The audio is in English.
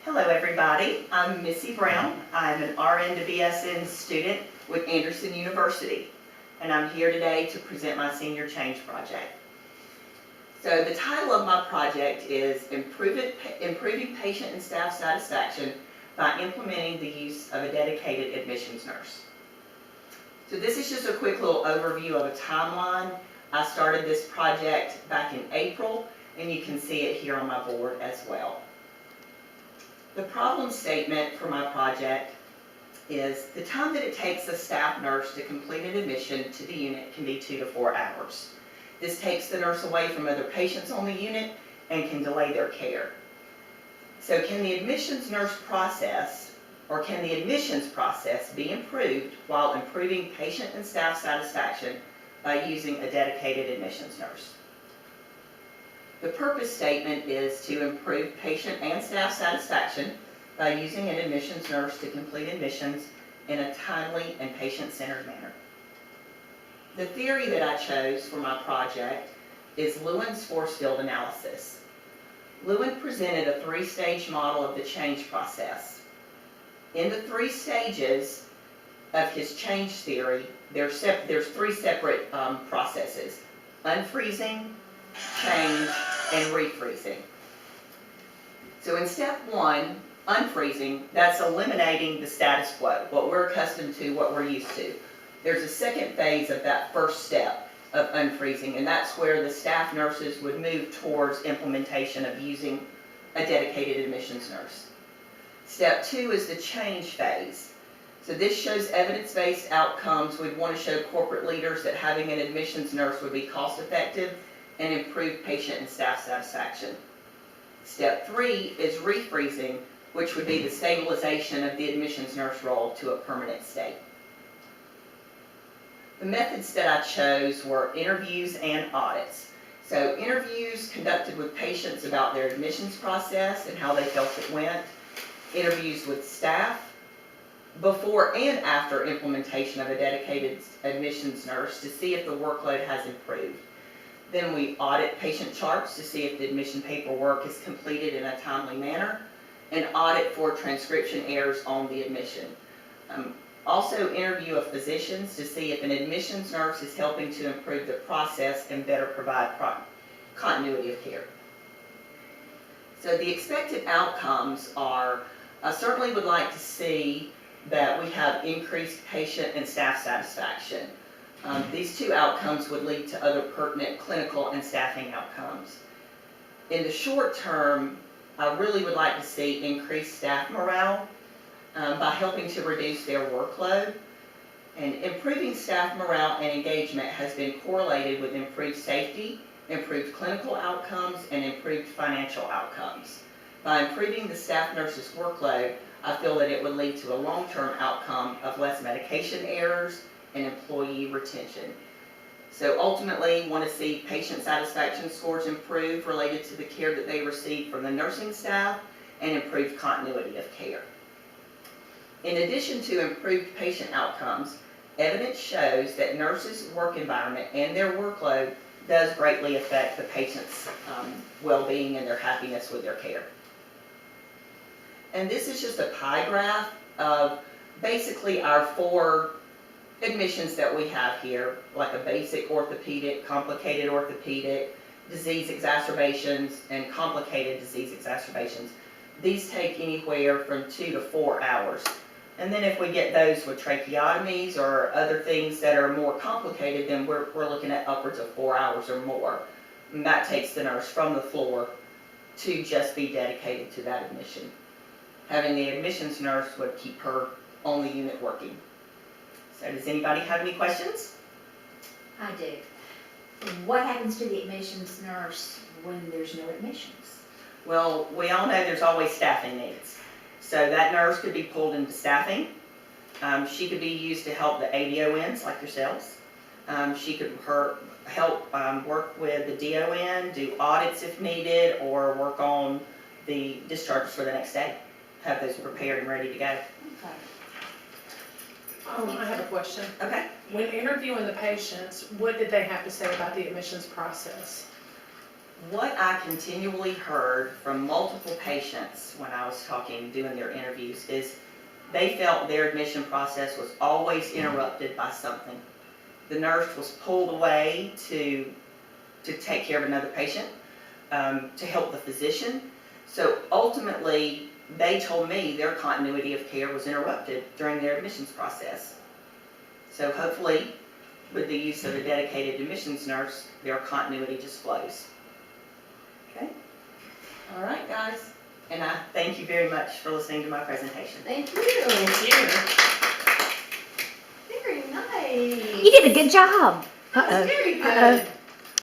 Hello everybody, I'm Missy Brown. I'm an RN to BSN student with Anderson University, and I'm here today to present my Senior Change Project. So the title of my project is Improving Patient and Staff Satisfaction by Implementing the Use of a Dedicated Admissions Nurse. So this is just a quick little overview of a timeline. I started this project back in April, and you can see it here on my board as well. The problem statement for my project is the time that it takes a staff nurse to complete an admission to the unit can be 2 to 4 hours. This takes the nurse away from other patients on the unit and can delay their care. So can the admissions nurse process, or can the admissions process be improved while improving patient and staff satisfaction by using a dedicated admissions nurse? The purpose statement is to improve patient and staff satisfaction by using an admissions nurse to complete admissions in a timely and patient-centered manner. The theory that I chose for my project is Lewin's force field analysis. Lewin presented a 3-stage model of the change process. In the 3 stages of his change theory, there's 3 separate processes: unfreezing, change, and refreezing. So in step 1, unfreezing, that's eliminating the status quo, what we're accustomed to, what we're used to. There's a second phase of that first step of unfreezing, and that's where the staff nurses would move towards implementation of using a dedicated admissions nurse. Step 2 is the change phase. So this shows evidence-based outcomes. We'd want to show corporate leaders that having an admissions nurse would be cost-effective and improve patient and staff satisfaction. Step 3 is refreezing, which would be the stabilization of the admissions nurse role to a permanent state. The methods that I chose were interviews and audits. So interviews conducted with patients about their admissions process and how they felt it went. Interviews with staff before and after implementation of a dedicated admissions nurse to see if the workload has improved. Then we audit patient charts to see if the admission paperwork is completed in a timely manner, and audit for transcription errors on the admission. Also interview of physicians to see if an admissions nurse is helping to improve the process and better provide continuity of care. So the expected outcomes are, I certainly would like to see that we have increased patient and staff satisfaction. These 2 outcomes would lead to other pertinent clinical and staffing outcomes. In the short term, I really would like to see increased staff morale by helping to reduce their workload. And improving staff morale and engagement has been correlated with improved safety, improved clinical outcomes, and improved financial outcomes. By improving the staff nurse's workload, I feel that it would lead to a long-term outcome of less medication errors and employee retention. So ultimately, want to see patient satisfaction scores improve related to the care that they receive from the nursing staff and improved continuity of care. In addition to improved patient outcomes, evidence shows that nurses' work environment and their workload does greatly affect the patient's well-being and their happiness with their care. And this is just a pie graph of basically our 4 admissions that we have here, like a basic orthopedic, complicated orthopedic, disease exacerbations, and complicated disease exacerbations. These take anywhere from 2 to 4 hours. And then if we get those with tracheotomies or other things that are more complicated, then we're looking at upwards of 4 hours or more. And that takes the nurse from the floor to just be dedicated to that admission. Having the admissions nurse would keep her on the unit working. So does anybody have any questions? I do. What happens to the admissions nurse when there's no admissions? Well, we all know there's always staffing needs. So that nurse could be pulled into staffing. She could be used to help the ADONs like yourselves. She could help work with the DON, do audits if needed, or work on the discharges for the next day. Have those prepared and ready to go. Okay. I have a question. Okay. When interviewing the patients, what did they have to say about the admissions process? What I continually heard from multiple patients when I was doing their interviews, is they felt their admission process was always interrupted by something. The nurse was pulled away to take care of another patient, to help the physician. So ultimately, they told me their continuity of care was interrupted during their admissions process. So hopefully, with the use of a dedicated admissions nurse, their continuity just flows. Okay? All right, guys. And I thank you very much for listening to my presentation. Thank you. Thank you. Very nice. You did a good job. That was very good. Uh-oh.